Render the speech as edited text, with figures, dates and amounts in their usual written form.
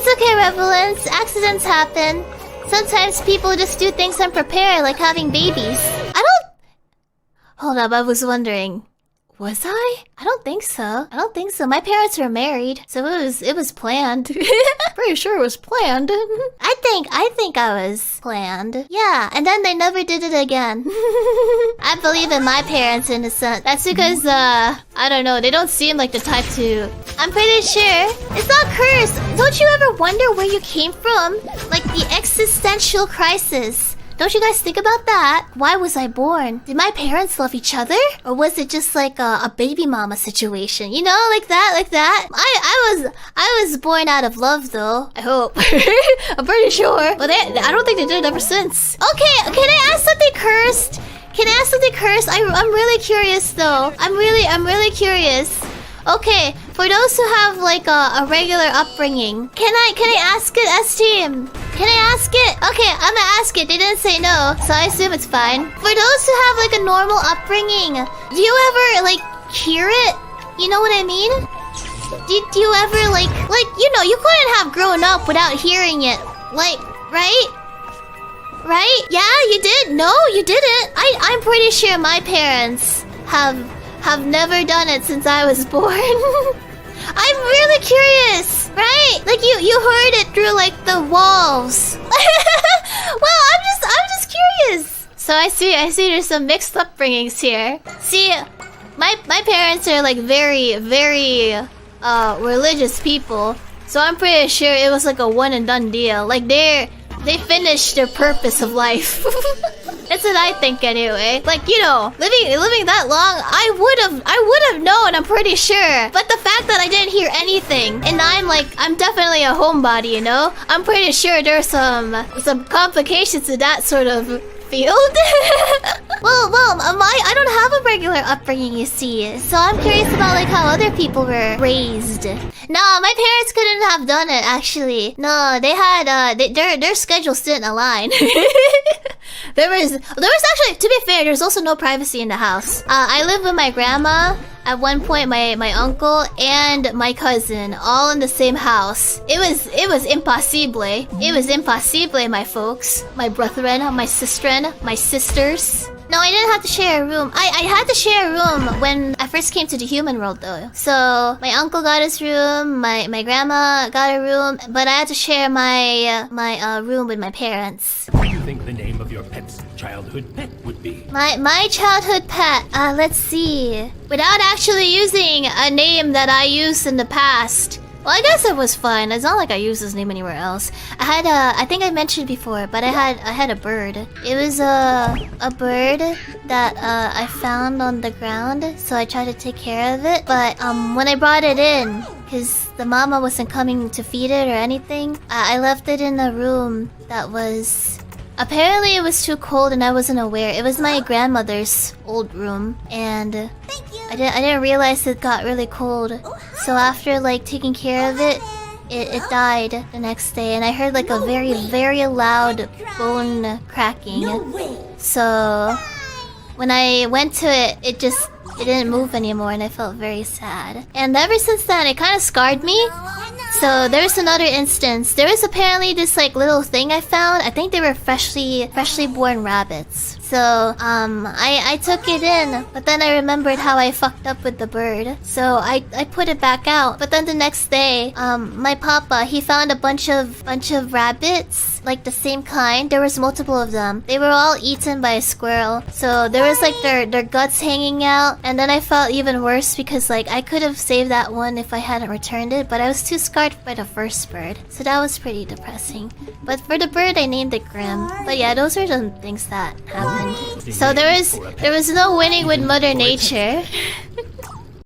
It's okay, Revelance. Accidents happen. Sometimes people just do things unprepared, like having babies. I don't... Hold up, I was wondering. Was I? I don't think so. I don't think so. My parents were married, so it was planned. Pretty sure it was planned. I think I was planned. Yeah, and then they never did it again. I believe in my parents in a sense. That's because, I don't know, they don't seem like the type to... I'm pretty sure it's not cursed. Don't you ever wonder where you came from? Like the existential crisis. Don't you guys think about that? Why was I born? Did my parents love each other? Or was it just like a baby mama situation? You know, like that? I was born out of love though. I hope. I'm pretty sure. But I don't think they did it ever since. Okay, can I ask something cursed? Can I ask something cursed? I'm really curious though. I'm really curious. Okay, for those who have like a regular upbringing, can I ask it, S-Team? Can I ask it? Okay, I'm gonna ask it. They didn't say no, so I assume it's fine. For those who have like a normal upbringing, do you ever like hear it? You know what I mean? Do you ever like you know, you couldn't have grown up without hearing it, like, right? Right? Yeah, you did. No, you didn't. I'm pretty sure my parents have never done it since I was born. I'm really curious, right? Like you heard it through like the walls. Well, I'm just curious. So I see there's some mixed upbringings here. See, my parents are like very religious people. So I'm pretty sure it was like a one and done deal. Like they finished their purpose of life. That's what I think anyway. Like, you know, living that long, I would have known, I'm pretty sure. But the fact that I didn't hear anything, and I'm definitely a homebody, you know? I'm pretty sure there's some complications to that sort of field. well, I don't have a regular upbringing, you see. So I'm curious about like how other people were raised. No, my parents couldn't have done it, actually. No, they had, their schedules didn't align. There was actually, to be fair, there's also no privacy in the house. I lived with my grandma. At one point, my uncle and my cousin, all in the same house. It was impossible. It was impossible, my folks. My brethren, my sisters. No, I didn't have to share a room. I had to share a room when I first came to the human world, though. So, my uncle got his room, my grandma got a room, but I had to share my room with my parents. What do you think the name of your pet's childhood pet would be? My childhood pet, let's see. Without actually using a name that I used in the past. Well, I guess it was fun. It's not like I used his name anywhere else. I think I mentioned before, but I had a bird. It was a bird that I found on the ground, so I tried to take care of it. But when I brought it in, because the mama wasn't coming to feed it or anything, I left it in a room that was... Apparently it was too cold and I wasn't aware. It was my grandmother's old room, and I didn't realize it got really cold. So after like taking care of it, it died the next day, and I heard like a very loud bone cracking. So when I went to it, it didn't move anymore, and I felt very sad. And ever since then, it kind of scarred me. So there's another instance. There was apparently this like little thing I found. I think they were freshly born rabbits. So I took it in, but then I remembered how I fucked up with the bird. So I put it back out. But then the next day, my papa, he found a bunch of rabbits, like the same kind. There was multiple of them. They were all eaten by a squirrel. So there was like their guts hanging out. And then I felt even worse because like I could have saved that one if I hadn't returned it, but I was too scarred by the first bird. So that was pretty depressing. But for the bird, I named it Grim. But yeah, those are the things that happened. So there was no winning with Mother Nature.